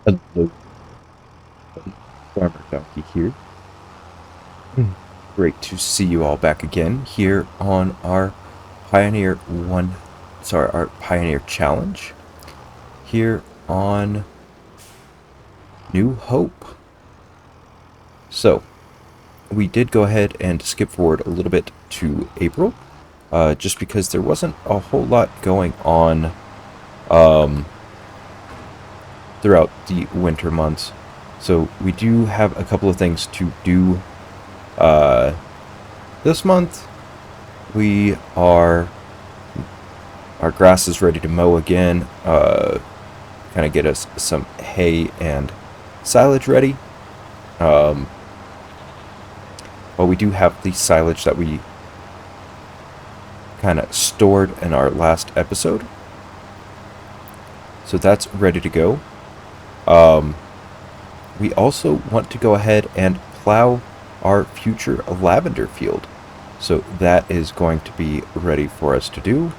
Hello, everybody. Farmer Donkey here. Great to see you all back again here on our Pioneer One, sorry, our Pioneer Challenge here on New Hope. So, we did go ahead and skip forward a little bit to April, just because there wasn't a whole lot going on throughout the winter months. So, we do have a couple of things to do this month. Our grass is ready to mow again, kind of get us some hay and silage ready. Well, we do have the silage that we kind of stored in our last episode, so that's ready to go. We also want to go ahead and plow our future lavender field, so that is going to be ready for us to do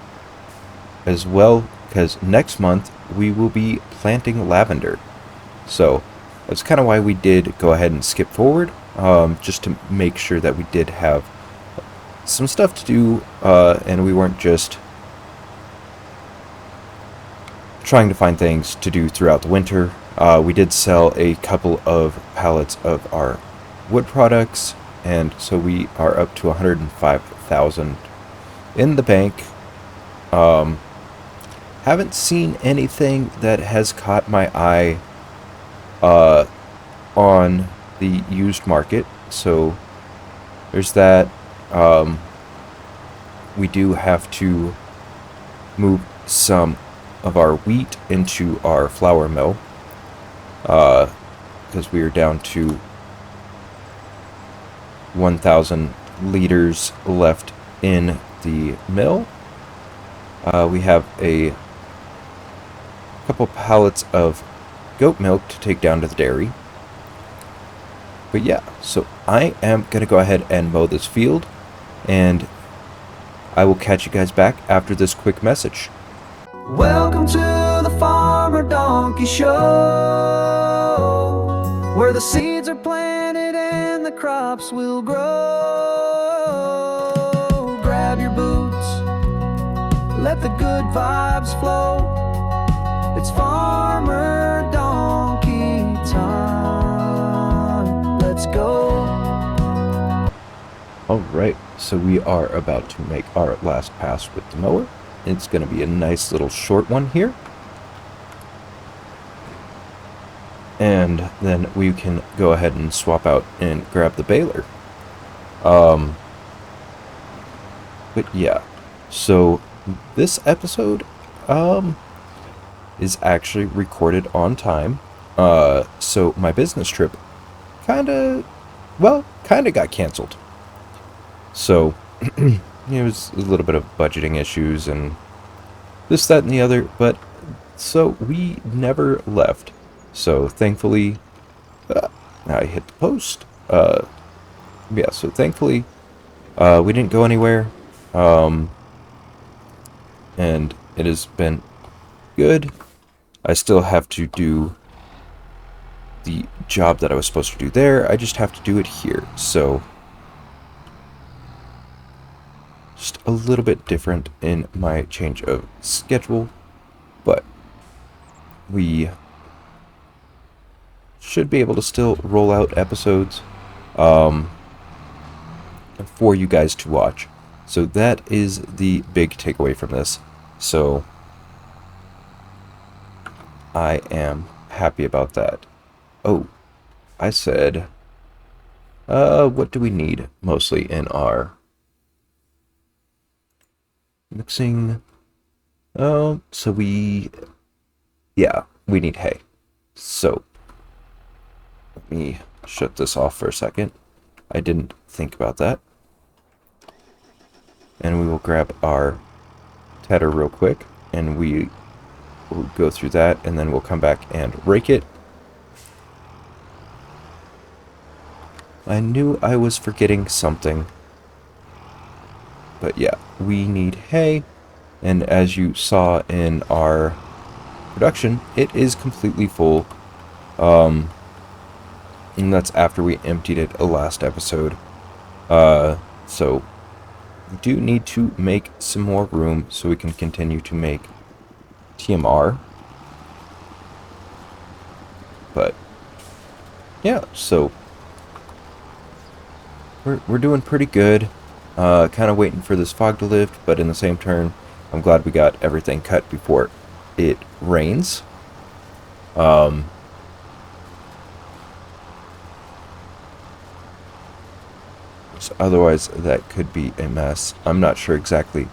as well, because next month we will be planting lavender. So that's kind of why we did go ahead and skip forward, just to make sure that we did have some stuff to do, and we weren't just trying to find things to do throughout the winter. We did sell a couple of pallets of our wood products, and so we are up to 105,000 in the bank. Haven't seen anything that has caught my eye on the used market, so there's that. We do have to move some of our wheat into our flour mill, because we are down to 1,000 liters left in the mill. We have a couple pallets of goat milk to take down to the dairy. But yeah, so I am going to go ahead and mow this field, and I will catch you guys back after this quick message. Welcome to the Farmer Donkey Show, where the seeds are planted and the crops will grow. Grab your boots, let the good vibes flow. It's Farmer Donkey time. Let's go. Alright, so we are about to make our last pass with the mower. It's going to be a nice little short one here. And then we can go ahead and swap out and grab the baler. But yeah, so this episode is actually recorded on time. So my business trip kinda got canceled. So it was a little bit of budgeting issues and this, that, and the other, but so we never left. So thankfully, I hit the post. Yeah, so thankfully, we didn't go anywhere. And it has been good. I still have to do the job that I was supposed to do there. I just have to do it here. So just a little bit different in my change of schedule, but we should be able to still roll out episodes for you guys to watch. So that is the big takeaway from this. So I am happy about that. Oh, I said, what do we need mostly in our mixing? Oh, so we need hay. So let me shut this off for a second. I didn't think about that. And we will grab our tedder real quick, and we will go through that, and then we'll come back and rake it. I knew I was forgetting something. But yeah, we need hay, and as you saw in our production, it is completely full. And that's after we emptied it last episode. So we do need to make some more room so we can continue to make TMR. But yeah, so we're doing pretty good. Kind of waiting for this fog to lift, but in the same turn, I'm glad we got everything cut before it rains. So otherwise, that could be a mess. I'm not sure exactly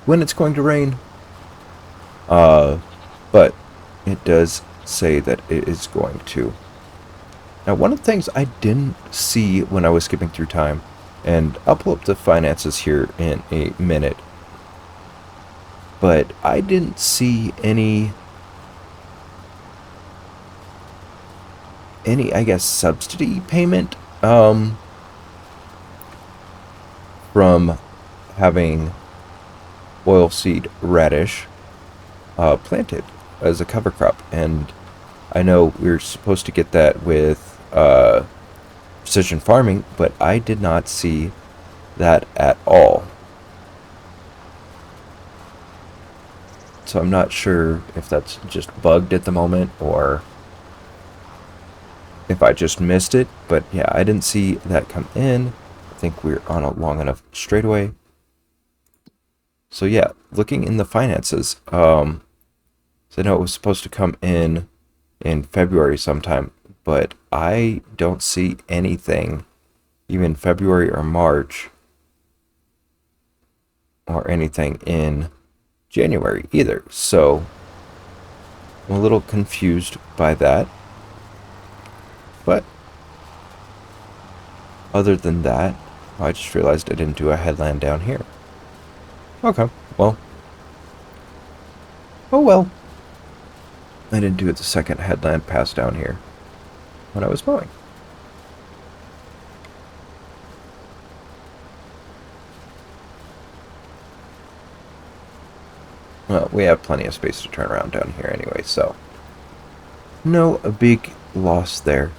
when it's going to rain. But it does say that it is going to. Now, one of the things I didn't see when I was skipping through time, and I'll pull up the finances here in a minute, but I didn't see any, I guess, subsidy payment, from having oilseed radish planted as a cover crop. And I know we're supposed to get that with precision farming, but I did not see that at all. So I'm not sure if that's just bugged at the moment or if I just missed it. But yeah, I didn't see that come in. I think we're on a long enough straightaway. So yeah, looking in the finances, so I know it was supposed to come in February sometime, but I don't see anything, even February or March, or anything in January either. So I'm a little confused by that. But other than that, I just realized I didn't do a headland down here. Okay, well. Oh well. I didn't do the second headland pass down here when I was mowing. Well, we have plenty of space to turn around down here anyway, so no big loss there.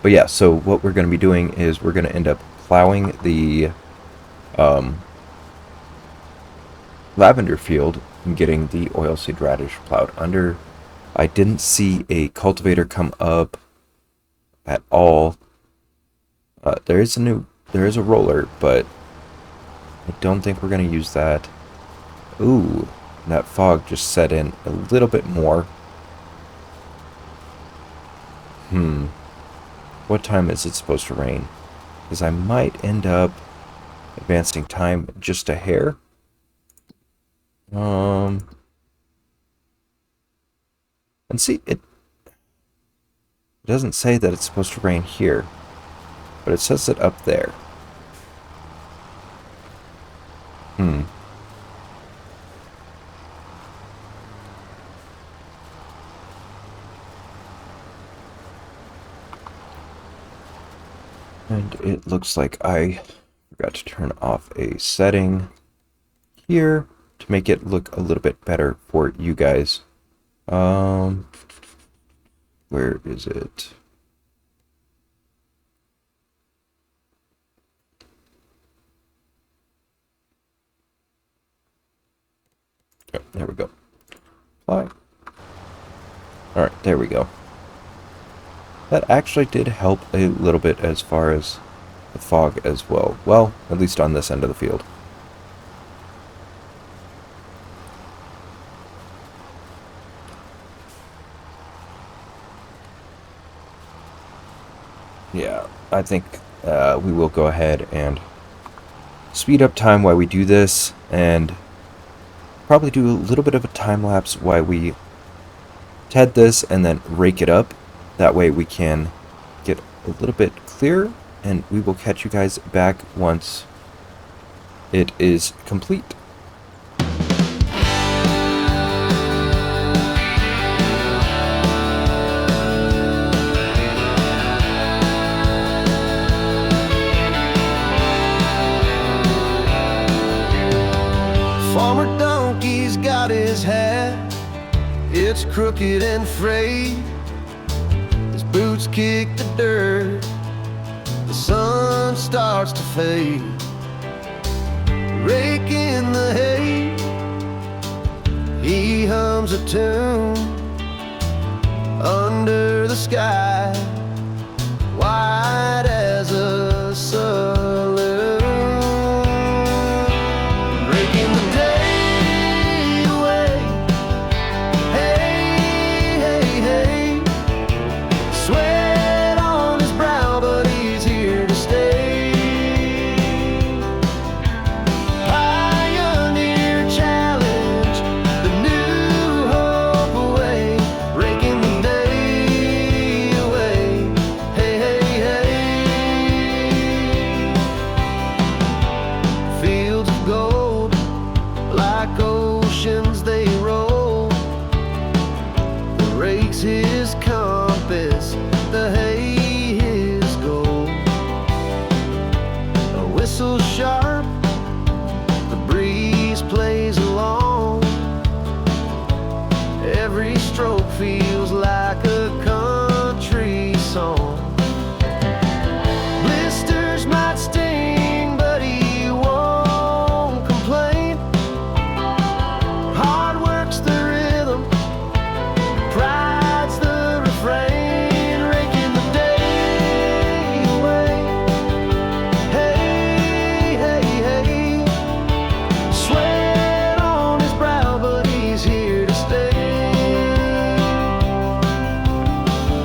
But yeah, so what we're going to be doing is we're going to end up plowing the lavender field and getting the oilseed radish plowed under. I didn't see a cultivator come up at all. There is a roller, but I don't think we're going to use that. Ooh, that fog just set in a little bit more. What time is it supposed to rain? Because I might end up advancing time just a hair. And see, it doesn't say that it's supposed to rain here, but it says it up there. And it looks like I forgot to turn off a setting here to make it look a little bit better for you guys. Where is it? Oh, there we go. Fly. Alright, there we go. That actually did help a little bit as far as the fog as well. Well, at least on this end of the field. Yeah, I think we will go ahead and speed up time while we do this, and probably do a little bit of a time lapse while we TED this and then rake it up. That way we can get a little bit clearer, and we will catch you guys back once it is complete. Farmer Donkey's got his hat. It's crooked and frayed. His boots kick the dirt. The sun starts to fade. Raking the hay, he hums a tune under the sky, white as a saloon. Raking the day away. Hey, hey, hey. Sweat on his brow, but he's here to stay. Pioneer challenge, the new hope away. Raking the day away. Hey, hey, hey. Fields of gold, like oceans they roll. The rake's his compass, the hay his goal. A whistle sharp, the breeze plays along. Every stroke feels like a country song. Blisters might sting, but he won't complain. Hard work's the rhythm, pride's the refrain. Raking the day away. Hey, hey, hey. Sweat on his brow, but he's here to stay.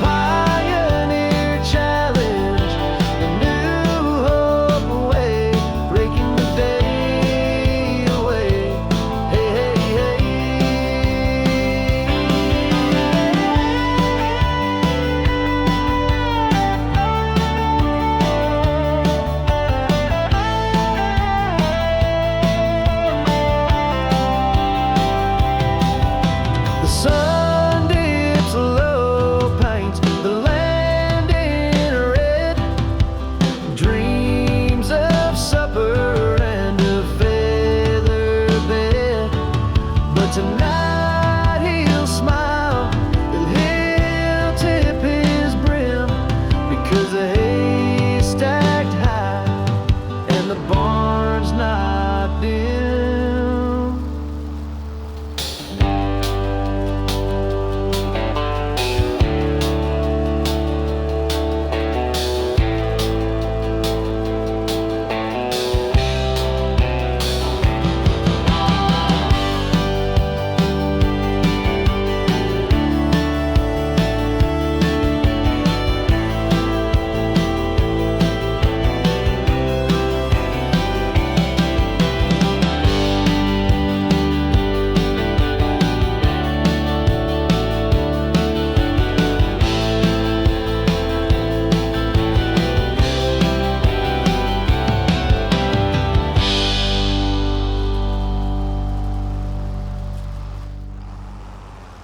Pioneer challenge, the new hope away. Raking the day away. Hey, hey, hey. The sun dips low, paints the land in red. Dreams of supper and a feather bed. But tonight he'll smile and he'll tip his brim, because the hay's stacked high and the barn's not dim.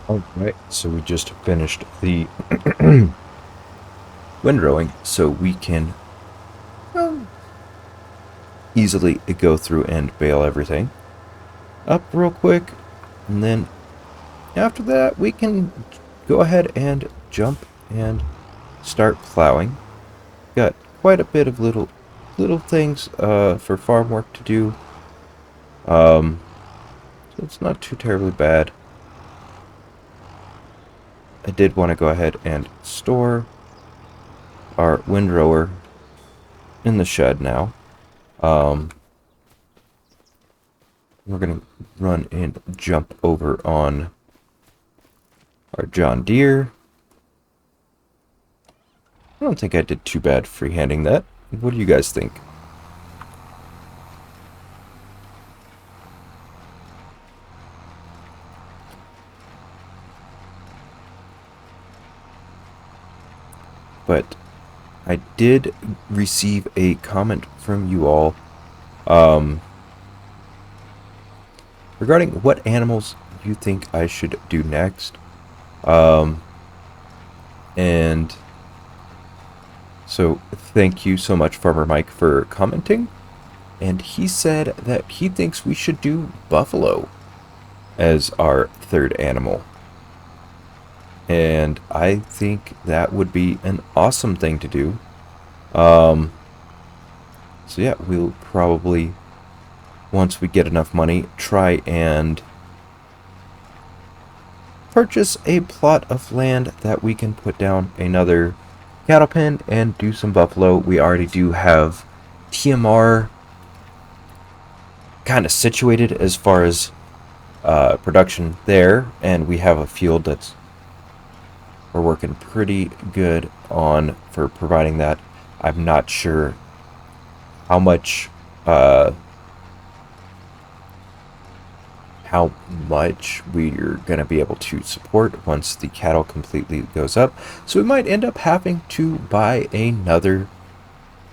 Alright, so we just finished the windrowing, so we can easily go through and bale everything up real quick, and then after that we can go ahead and jump and start plowing. Got quite a bit of little things for farm work to do, so it's not too terribly bad. I did want to go ahead and store our windrower in the shed now. We're going to run and jump over on our John Deere. I don't think I did too bad freehanding that. What do you guys think? But I did receive a comment from you all regarding what animals you think I should do next. And so thank you so much, Farmer Mike, for commenting. And he said that he thinks we should do buffalo as our third animal. And I think that would be an awesome thing to do. So yeah, we'll probably, once we get enough money, try and purchase a plot of land that we can put down another cattle pen and do some buffalo. We already do have TMR kind of situated as far as production there, and we have a field that's we're working pretty good on for providing that. I'm not sure how much we're going to be able to support once the cattle completely goes up. So we might end up having to buy another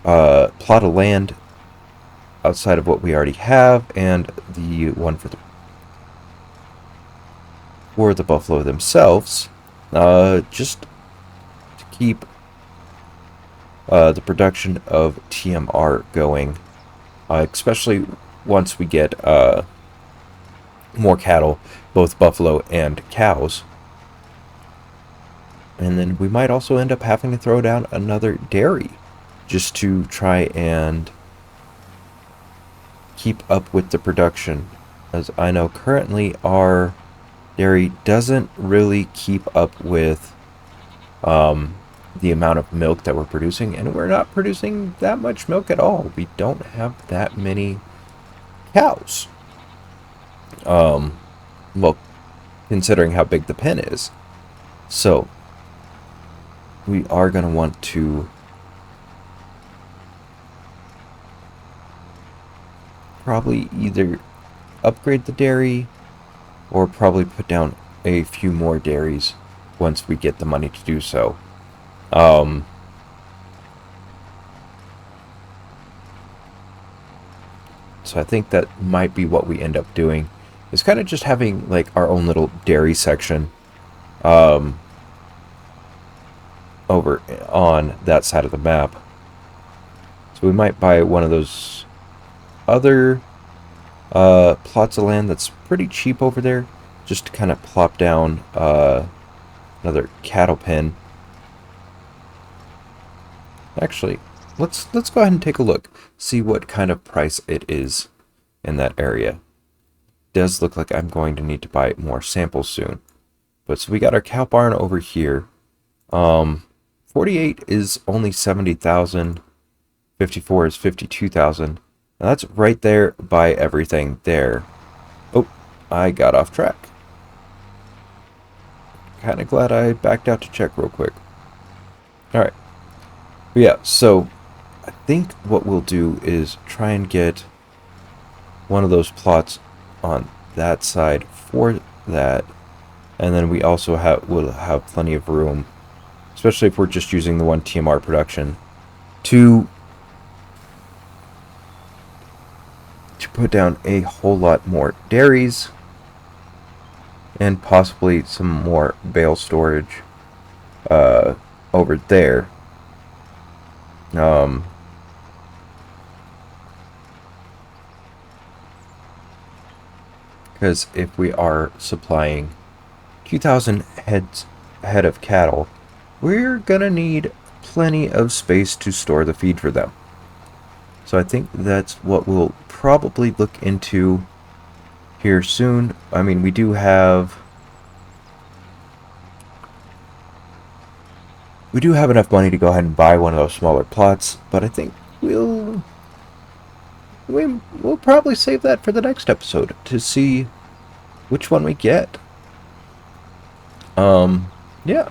plot of land outside of what we already have, and the one for the buffalo themselves, just to keep the production of TMR going, especially once we get more cattle, both buffalo and cows. And then we might also end up having to throw down another dairy just to try and keep up with the production. As I know currently our dairy doesn't really keep up with the amount of milk that we're producing, and we're not producing that much milk at all. We don't have that many cows. Well, considering how big the pen is. So, we are going to want to probably either upgrade the dairy or probably put down a few more dairies once we get the money to do so. So I think that might be what we end up doing, is kind of just having like our own little dairy section over on that side of the map. So we might buy one of those other plots of land that's pretty cheap over there, just to kind of plop down another cattle pen. Actually, let's go ahead and take a look, see what kind of price it is in that area. Does look like I'm going to need to buy more samples soon. But so we got our cow barn over here. 48 is only 70,000. 54 is 52,000. Now that's right there by everything there. Oh, I got off track. Kind of glad I backed out to check real quick. Alright. But yeah, so I think what we'll do is try and get one of those plots on that side for that. And then we also will have plenty of room, especially if we're just using the one TMR production, to put down a whole lot more dairies and possibly some more bale storage over there. Because if we are supplying 2,000 head of cattle, we're gonna need plenty of space to store the feed for them. So I think that's what we'll probably look into here soon. I mean, we do have enough money to go ahead and buy one of those smaller plots, but I think we'll probably save that for the next episode to see which one we get. Yeah.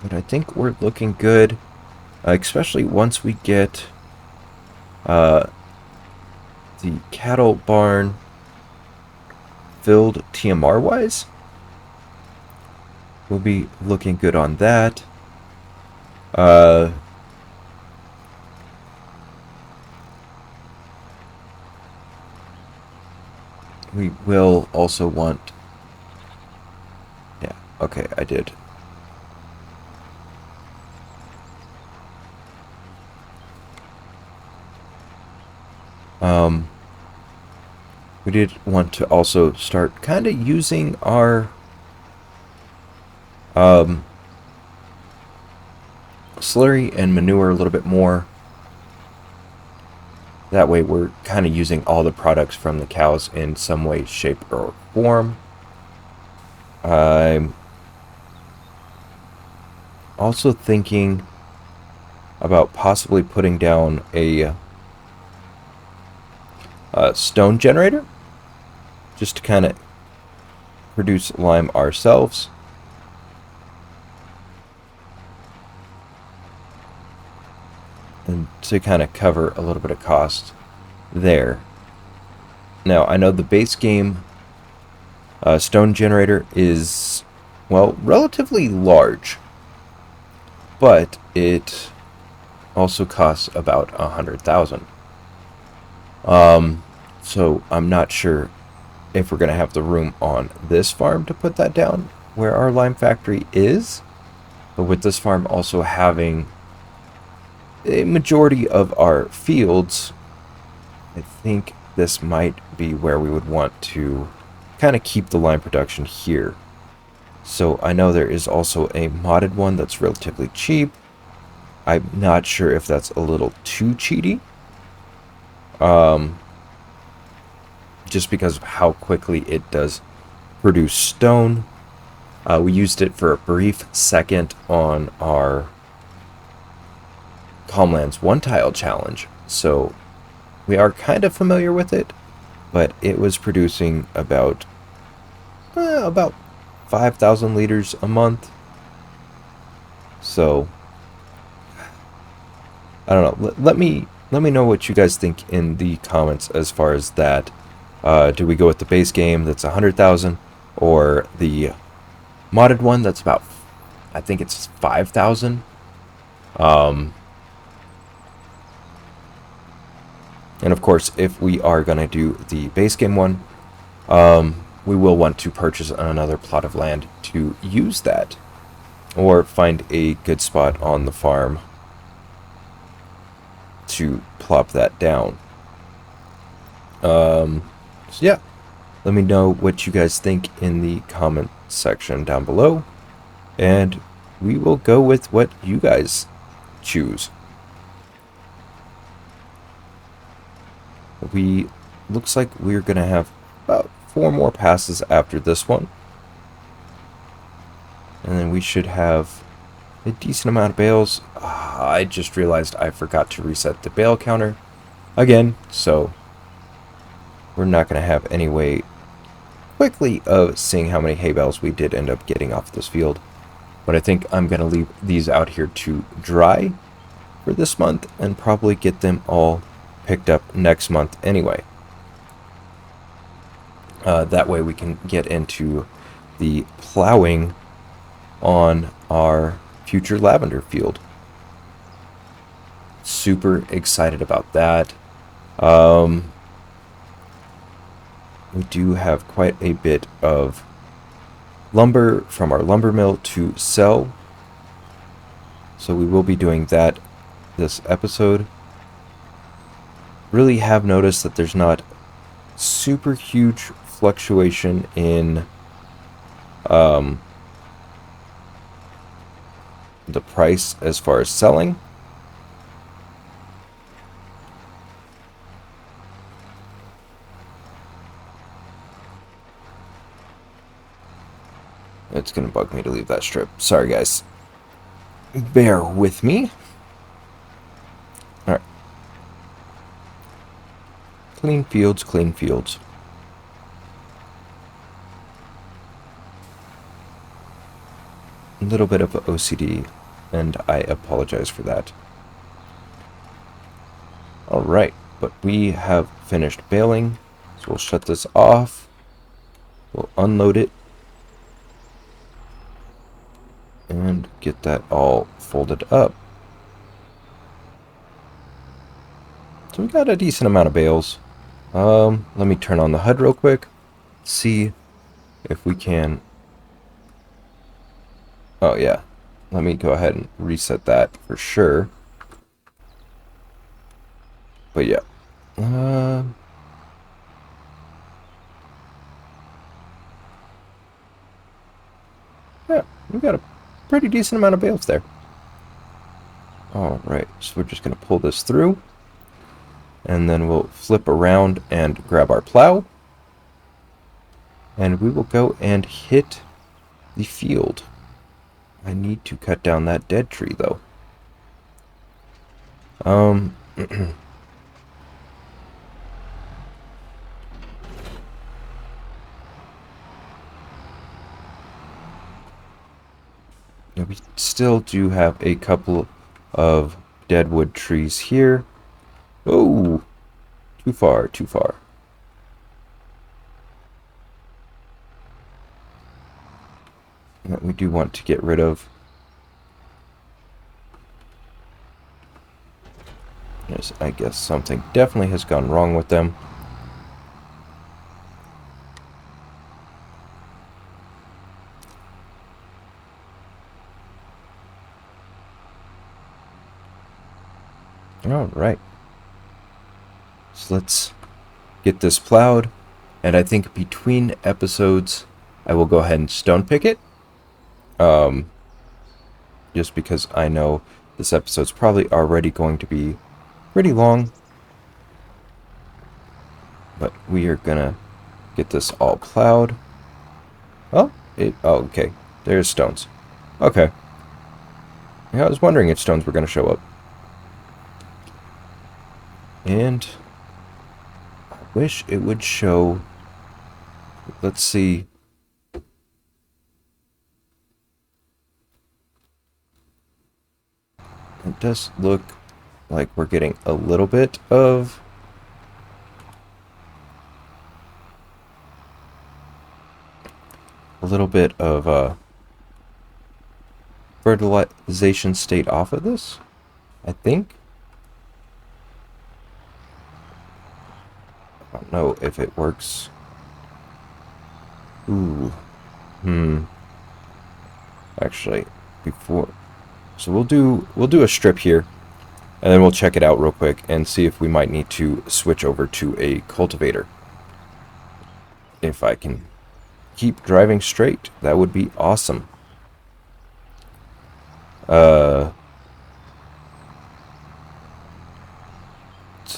But I think we're looking good, especially once we get the cattle barn filled TMR wise. We'll be looking good on that. We will also want... Yeah, okay, I did. We did want to also start kind of using our slurry and manure a little bit more. That way we're kind of using all the products from the cows in some way, shape, or form. I'm also thinking about possibly putting down a stone generator just to kind of produce lime ourselves. And to kind of cover a little bit of cost there. Now, I know the base game stone generator is, well, relatively large, but it also costs about 100,000. So I'm not sure if we're going to have the room on this farm to put that down where our lime factory is. But with this farm also having a majority of our fields, I think this might be where we would want to kind of keep the lime production here. So I know there is also a modded one that's relatively cheap. I'm not sure if that's a little too cheaty. Just because of how quickly it does produce stone. We used it for a brief second on our Calmlands one tile challenge, so we are kind of familiar with it, but it was producing about 5,000 liters a month. So I don't know. Let me know what you guys think in the comments as far as that. Do we go with the base game that's 100,000 or the modded one that's about, I think it's 5,000? And of course, if we are going to do the base game one, we will want to purchase another plot of land to use that, or find a good spot on the farm to plop that down. So yeah, let me know what you guys think in the comment section down below, and we will go with what you guys choose. Looks like we're gonna have about 4 more passes after this one, and then we should have a decent amount of bales. I just realized I forgot to reset the bale counter again, so we're not gonna have any way quickly of seeing how many hay bales we did end up getting off this field. But I think I'm gonna leave these out here to dry for this month and probably get them all picked up next month anyway. That way we can get into the plowing on our future lavender field. Super excited about that. We do have quite a bit of lumber from our lumber mill to sell, so we will be doing that this episode. Really have noticed that there's not super huge fluctuation in the price as far as selling. It's gonna bug me to leave that strip. Sorry guys, bear with me. Alright, clean fields, clean fields. A little bit of OCD, and I apologize for that. Alright, but we have finished baling, so we'll shut this off. We'll unload it and get that all folded up. So we got a decent amount of bales. Let me turn on the HUD real quick, see if we can. Oh yeah, let me go ahead and reset that for sure. But yeah, Uh, yeah, we got a pretty decent amount of bales there. Alright, so we're just going to pull this through. And then we'll flip around and grab our plow. And we will go and hit the field. I need to cut down that dead tree, though. Yeah, we still do have a couple of deadwood trees here. Oh, too far, too far. That we do want to get rid of. Yes, I guess something definitely has gone wrong with them. All right. So let's get this plowed. And I think between episodes, I will go ahead and stone pick it. Just because I know this episode's probably already going to be pretty long. But we are gonna get this all plowed. Oh, okay. There's stones. Okay. Yeah, I was wondering if stones were gonna show up. And I wish it would show. Let's see. It does look like we're getting a little bit of fertilization state off of this, I think. I don't know if it works. Ooh. Actually, before, so we'll do a strip here, and then we'll check it out real quick and see if we might need to switch over to a cultivator. If I can keep driving straight, that would be awesome. So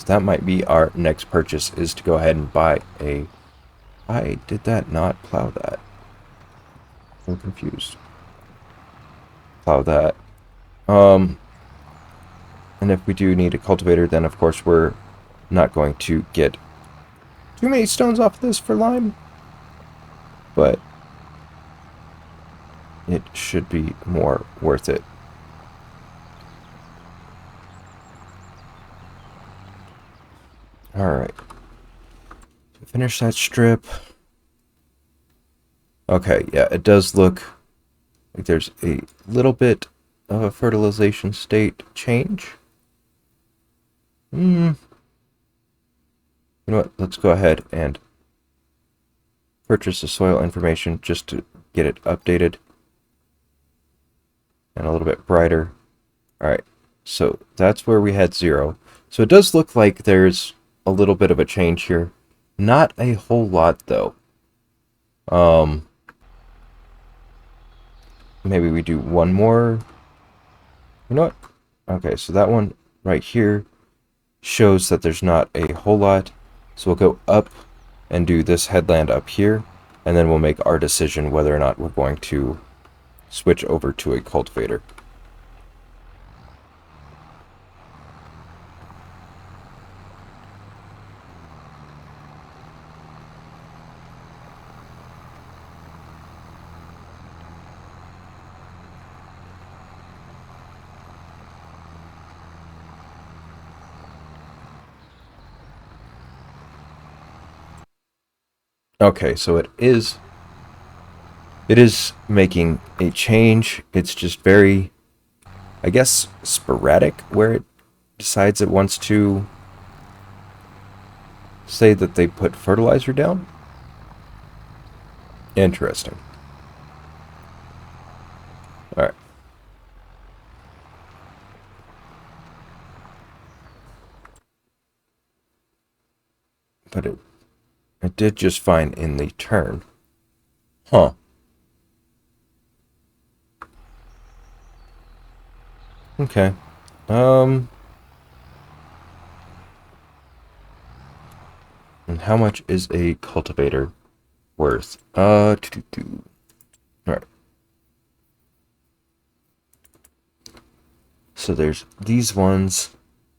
that might be our next purchase, is to go ahead and buy a... I did that not plow that? I'm confused. Plow that. And if we do need a cultivator, then of course we're not going to get too many stones off this for lime. But it should be more worth it. Alright. Finish that strip. Okay, yeah, it does look like there's a little bit of a fertilization state change. You know what? Let's go ahead and purchase the soil information just to get it updated and a little bit brighter. Alright, so that's where we had 0. So it does look like there's a little bit of a change here. Not a whole lot, though. Maybe we do one more. You know what? Okay, so that one right here shows that there's not a whole lot. So we'll go up and do this headland up here, and then we'll make our decision whether or not we're going to switch over to a cultivator. Okay, so it is making a change. It's just very, I guess, sporadic, where it decides it wants to say that they put fertilizer down. Interesting. Alright. but it did just fine in the turn. Huh. Okay. And how much is a cultivator worth? All right. So there's these ones.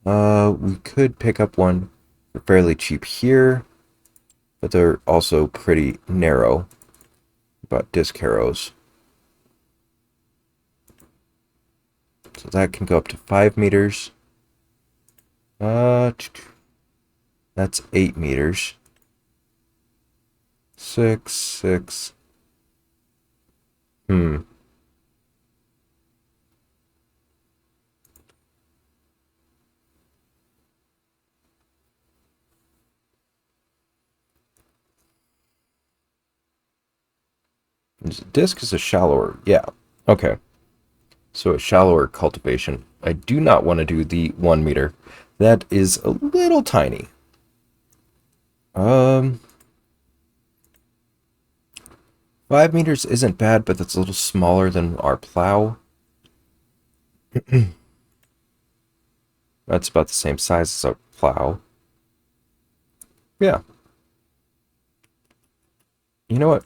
We could pick up one for fairly cheap here, but they're also pretty narrow. About disc harrows. So that can go up to 5 meters. That's 8 meters. 6, 6. Disc is a shallower. Yeah. Okay. So a shallower cultivation. I do not want to do the 1 meter. That is a little tiny. 5 meters isn't bad, but that's a little smaller than our plow. That's about the same size as our plow. Yeah. You know what?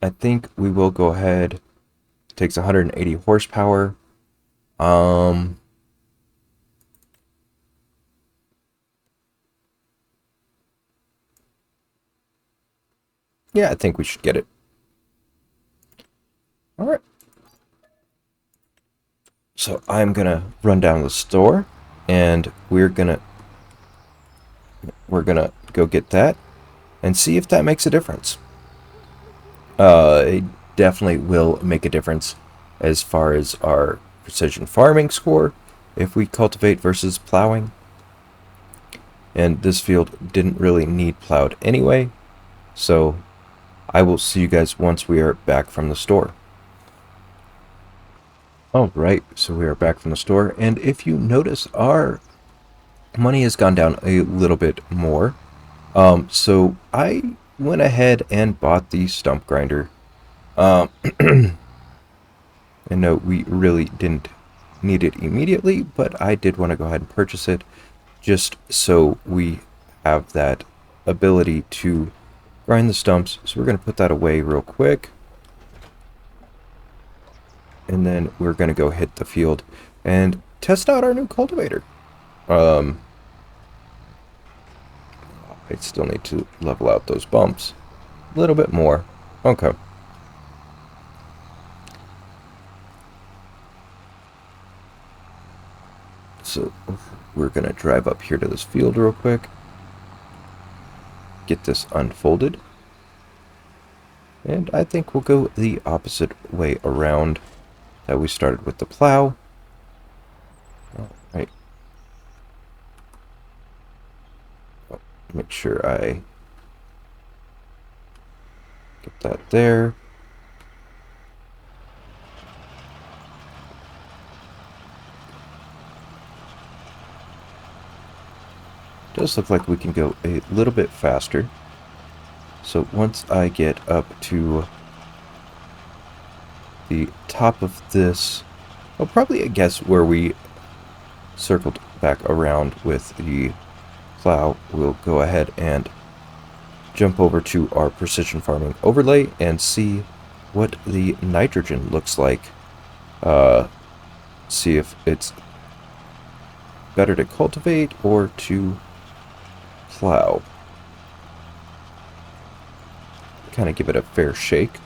I think we will go ahead. It takes 180 horsepower. Yeah, I think we should get it. All right. So I'm gonna run down to the store, and we're gonna go get that and see if that makes a difference. It definitely will make a difference as far as our precision farming score if we cultivate versus plowing. And this field didn't really need plowed anyway, so I will see you guys once we are back from the store. All right, so we are back from the store, and if you notice, our money has gone down a little bit more. So I went ahead and bought the stump grinder. And no, we really didn't need it immediately, but I did want to go ahead and purchase it just so we have that ability to grind the stumps. So we're going to put that away real quick. And then we're going to go hit the field and test out our new cultivator. I still need to level out those bumps a little bit more. Okay. So we're going to drive up here to this field real quick. Get this unfolded. And I think we'll go the opposite way around that we started with the plow. All right. Make sure I get that there. Does look like we can go a little bit faster. So once I get up to the top of this, I'll probably guess where we circled back around with the plow, we'll go ahead and jump over to our precision farming overlay and see what the nitrogen looks like. See if it's better to cultivate or to plow. Kind of give it a fair shake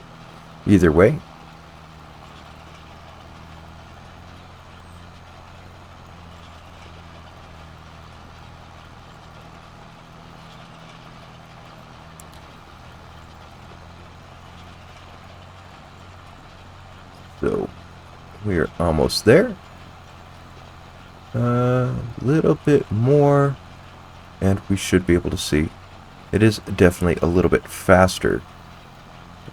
either way. So we're almost there. A little bit more, and we should be able to see. It is definitely a little bit faster,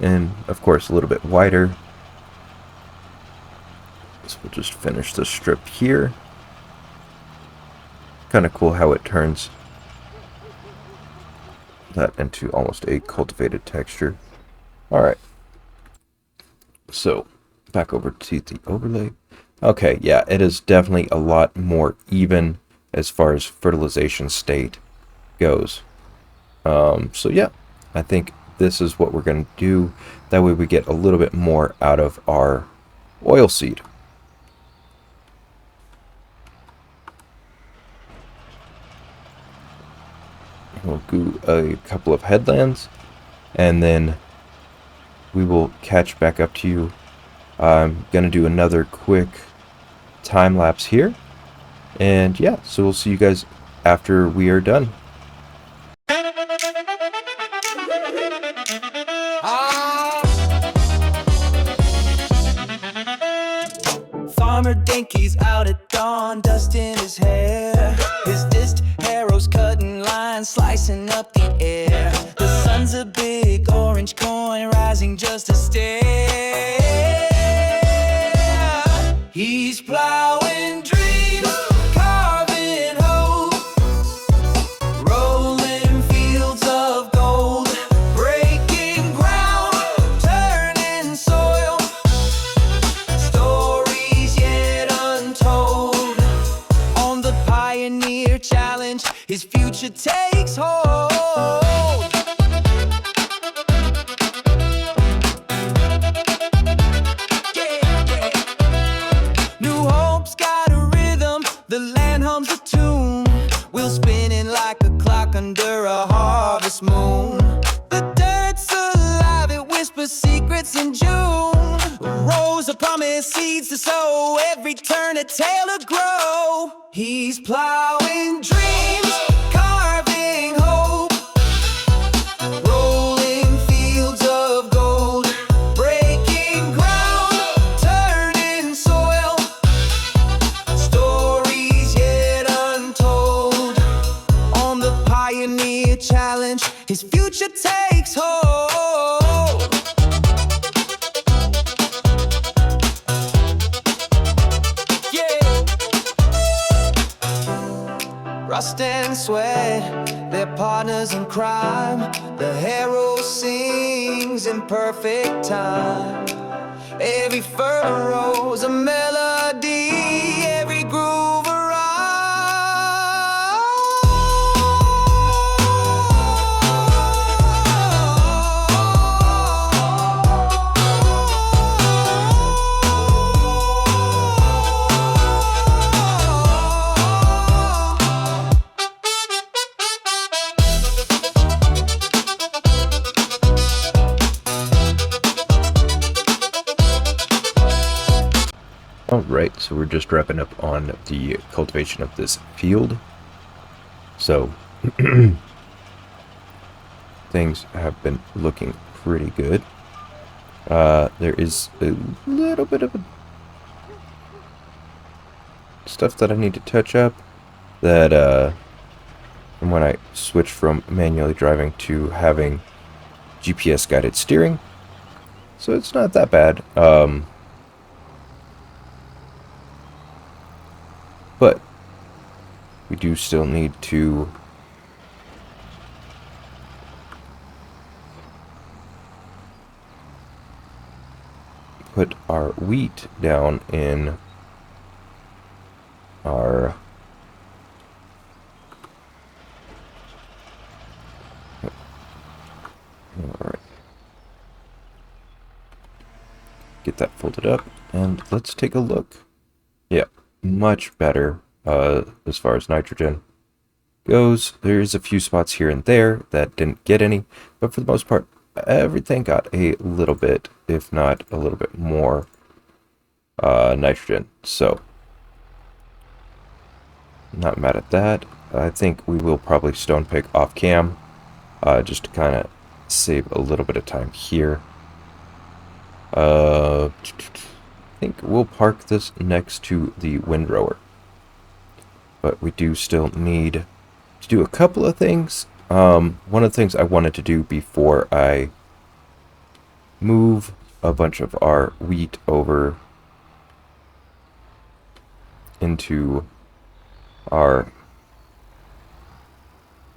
and of course a little bit wider. So we'll just finish the strip here. Kind of cool how it turns. that into almost a cultivated texture. Alright, so back over to the overlay. Okay, yeah, it is definitely a lot more even as far as fertilization state goes. So yeah, I think this is what we're going to do. That way we get a little bit more out of our oil seed. We'll do a couple of headlands, and then we will catch back up to you. I'm going to do another quick time lapse here. And yeah, so we'll see you guys after we are done. Farmer Dnkey's out at dawn, dust in his hair. His disc harrow's cutting lines, slicing up the air. The sun's a big orange coin rising just a stare. He's plowing dreams, carving hope, rolling fields of gold, breaking ground, turning soil, stories yet untold. On the pioneer challenge, his future takes hold. The land hums a tune, wheels spinning like a clock under a harvest moon. The dirt's alive, it whispers secrets in June. Rows of promised seeds to sow, every turn a tale to grow. He's plowing dreams, carving hope, rolling fields of gold, breaking ground, turning soil, stories yet untold. On the pioneer challenge, his future takes hold. Yeah. Rust and sweat, they're partners in crime. The harrow sings in perfect time. Every furrow's a melody, every groove a Alright, so we're just wrapping up on the cultivation of this field. So, things have been looking pretty good. There is a little bit of stuff that I need to touch up. That, from when I switched from manually driving to having GPS guided steering. So it's not that bad. But we do still need to put our wheat down in our alright. Get that folded up and let's take a look. Yeah. Much better as far as nitrogen goes. There's a few spots here and there that didn't get any, but for the most part, everything got a little bit, if not a little bit more nitrogen. So, not mad at that. I think we will probably stone pick off cam, just to kind of save a little bit of time here. I think we'll park this next to the windrower. But we do still need to do a couple of things. One of the things I wanted to do before I move a bunch of our wheat over into our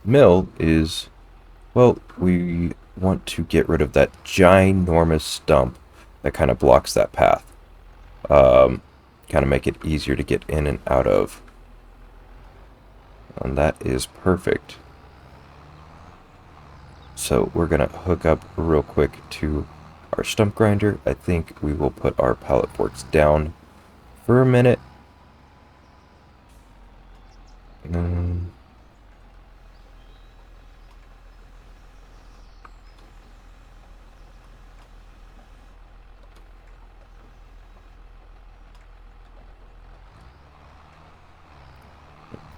mill is Well, we want to get rid of that ginormous stump that kind of blocks that path. Kind of make it easier to get in and out of. And that is perfect. So we're going to hook up real quick to our stump grinder. I think we will put our pallet forks down for a minute.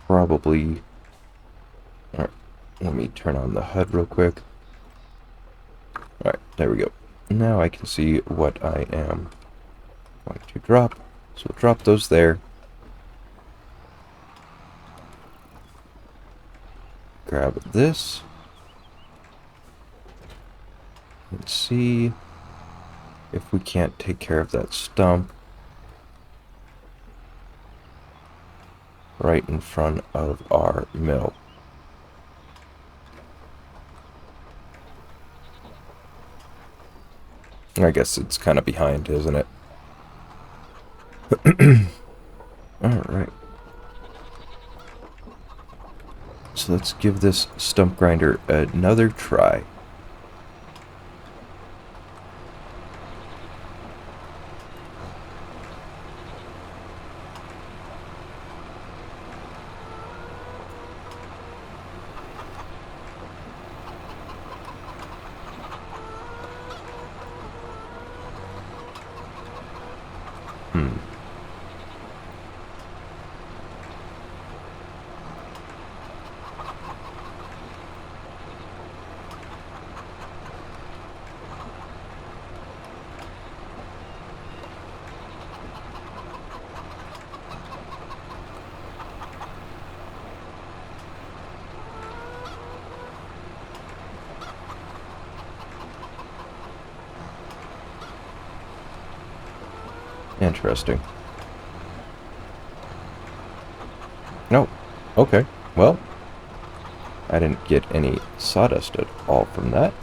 Probably. Alright, let me turn on the HUD real quick. Alright, there we go. Now I can see what I am going to drop. So we'll drop those there. Grab this. And see if we can't take care of that stump right in front of our mill. I guess it's kind of behind, isn't it? Alright. So let's give this stump grinder another try. Interesting. No. Okay. Well, I didn't get any sawdust at all from that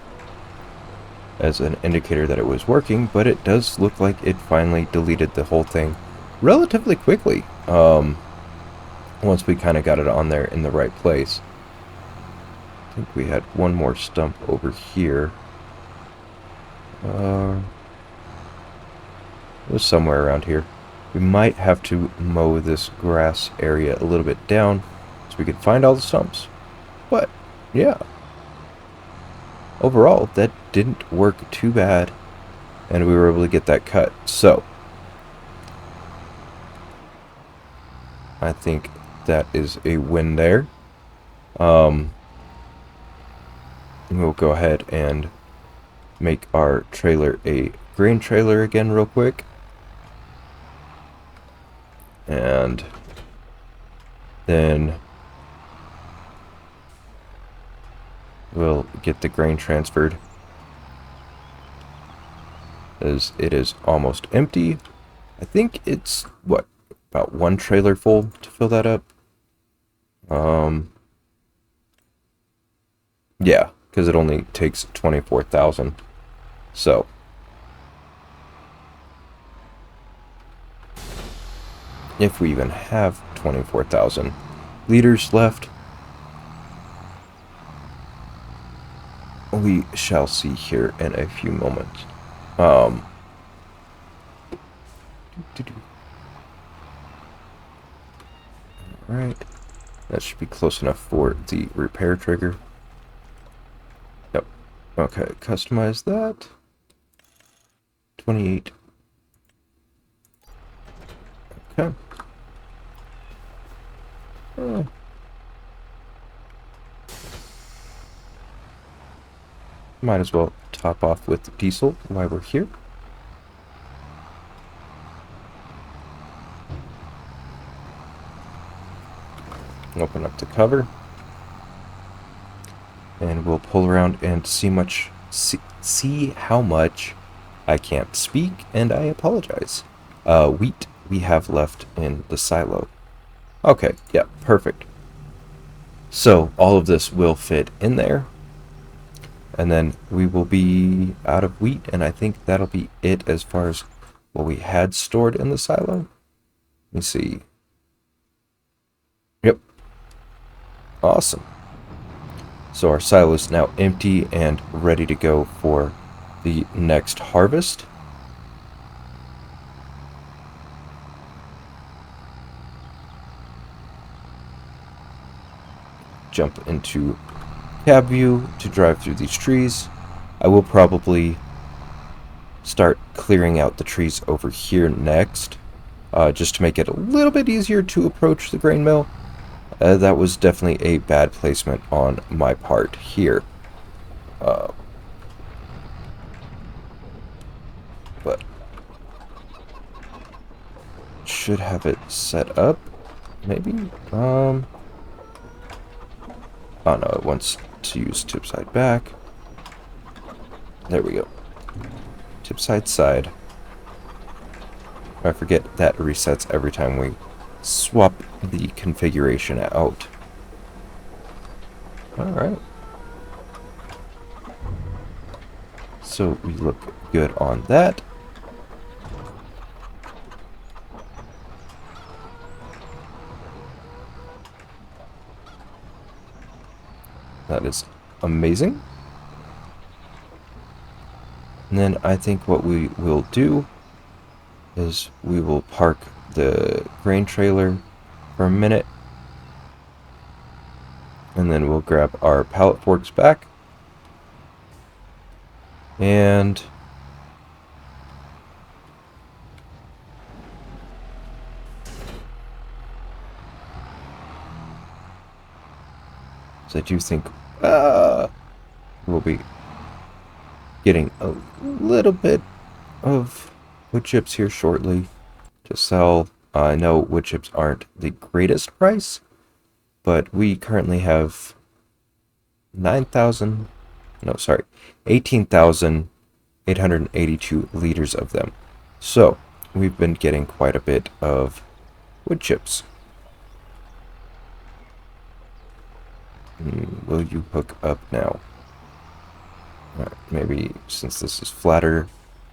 as an indicator that it was working, but it does look like it finally deleted the whole thing relatively quickly. Once we kind of got it on there in the right place. I think we had one more stump over here. It was somewhere around here. We might have to mow this grass area a little bit down so we can find all the stumps. But, yeah. Overall, that didn't work too bad. And we were able to get that cut. So, I think that is a win there. We'll go ahead and make our trailer a grain trailer again real quick. And then we'll get the grain transferred, as it is almost empty. I think it's, what, about one trailer full to fill that up? Yeah, because it only takes 24,000. So if we even have 24,000 liters left, we shall see here in a few moments. Alright, that should be close enough for the repair trigger. Yep. Okay, customize that. 28. Okay. Might as well top off with diesel while we're here. Open up the cover. And we'll pull around and see how much, I can't speak and I apologize, wheat we have left in the silo. Okay, yeah, perfect. So all of this will fit in there. And then we will be out of wheat, and I think that'll be it as far as what we had stored in the silo. Let me see. Yep. Awesome. So our silo is now empty and ready to go for the next harvest. Jump into cab view to drive through these trees. I will probably start clearing out the trees over here next, just to make it a little bit easier to approach the grain mill. That was definitely a bad placement on my part here. But should have it set up, maybe? Oh no, it wants to use tip side back. There we go. Tip side. I forget that resets every time we swap the configuration out. Alright. So we look good on that. That is amazing. And then I think what we will do is we will park the grain trailer for a minute. And then we'll grab our pallet forks back. And so I do think we'll be getting a little bit of wood chips here shortly to sell. I know wood chips aren't the greatest price, but we currently have 18,882 liters of them. So we've been getting quite a bit of wood chips. Will you hook up now? Alright, maybe since this is flatter,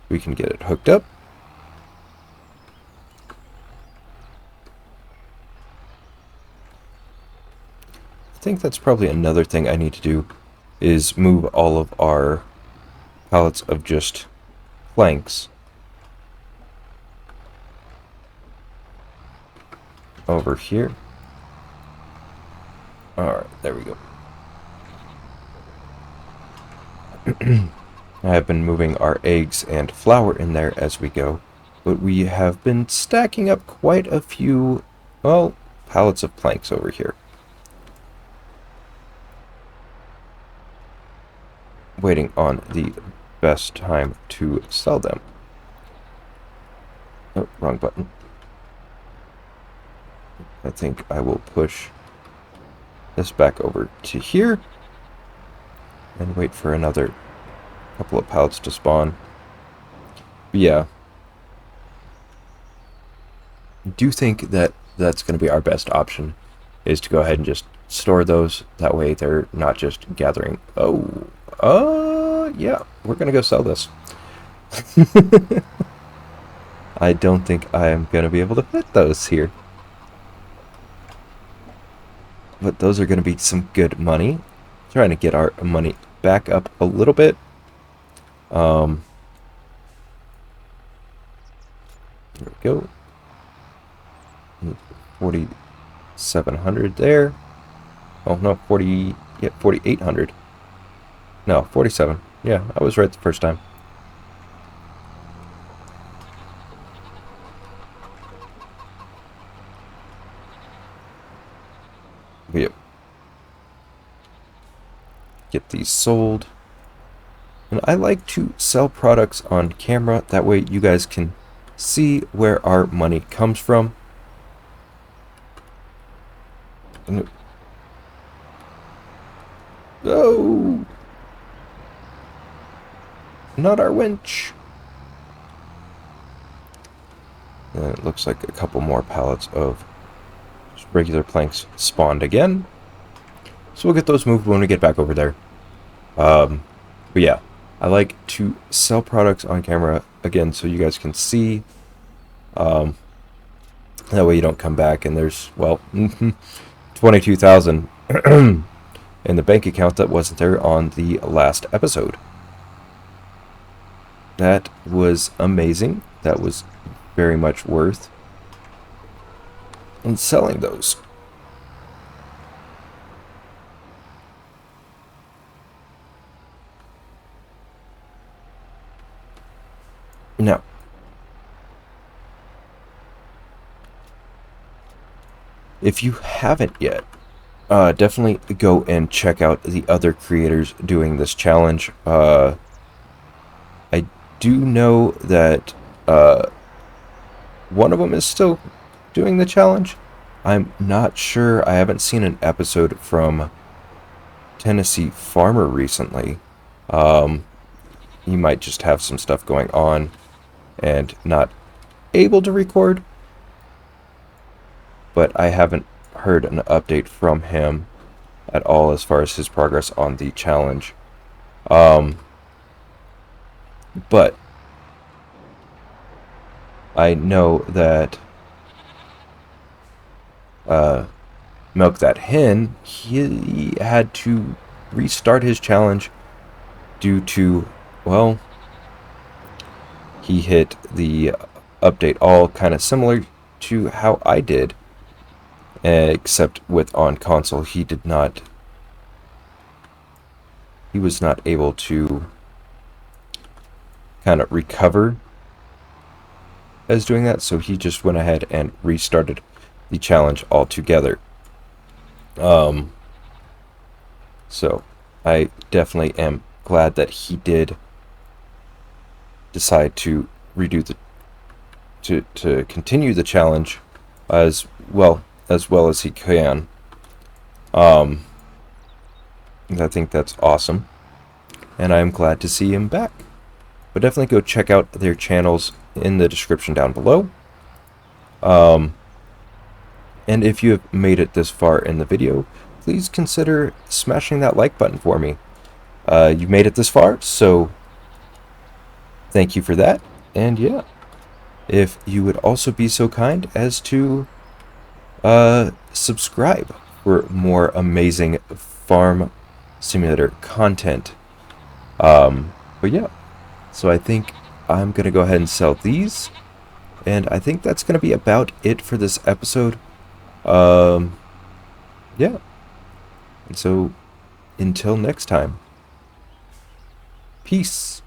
we can get it hooked up. I think that's probably another thing I need to do, is move all of our pallets of just planks over here. Alright, there we go. I have been moving our eggs and flour in there as we go, but we have been stacking up quite a few, well, pallets of planks over here. Waiting on the best time to sell them. Oh, wrong button. I think I will push this back over to here and wait for another couple of pallets to spawn. But yeah, I do think that that's going to be our best option, is to go ahead and just store those. That way they're not just gathering. Yeah, we're going to go sell this. I don't think I am going to be able to fit those here. But those are going to be some good money. Trying to get our money back up a little bit. There we go. 4,700 there. Oh no, 4,800. No, 47. Yeah, I was right the first time. Yep. Get these sold. And I like to sell products on camera. That way you guys can see where our money comes from. Oh! Not our winch. And it looks like a couple more pallets of just regular planks spawned again. So we'll get those moved when we get back over there. But yeah, I like to sell products on camera again so you guys can see. That way you don't come back and there's, well, 22,000 in the bank account that wasn't there on the last episode. That was amazing. That was very much worth in selling those. Now, if you haven't yet, definitely go and check out the other creators doing this challenge. I do know that one of them is still doing the challenge. I'm not sure. I haven't seen an episode from Tennessee Farmer recently. He might just have some stuff going on and not able to record. But I haven't heard an update from him at all as far as his progress on the challenge. But I know that Milk That Hen, he had to restart his challenge due to, well, he hit the update all kind of similar to how I did, except with on console he was not able to kind of recover as doing that, so he just went ahead and restarted the challenge altogether. So I definitely am glad that he did decide to redo the to continue the challenge as well as he can. I think that's awesome, and I'm glad to see him back. But definitely go check out their channels in the description down below. And if you have made it this far in the video, please consider smashing that like button for me. You made it this far, so thank you for that. And yeah, if you would also be so kind as to subscribe for more amazing farm simulator content. But yeah, so I think I'm gonna go ahead and sell these, and I think that's gonna be about it for this episode. Yeah, and so until next time, peace.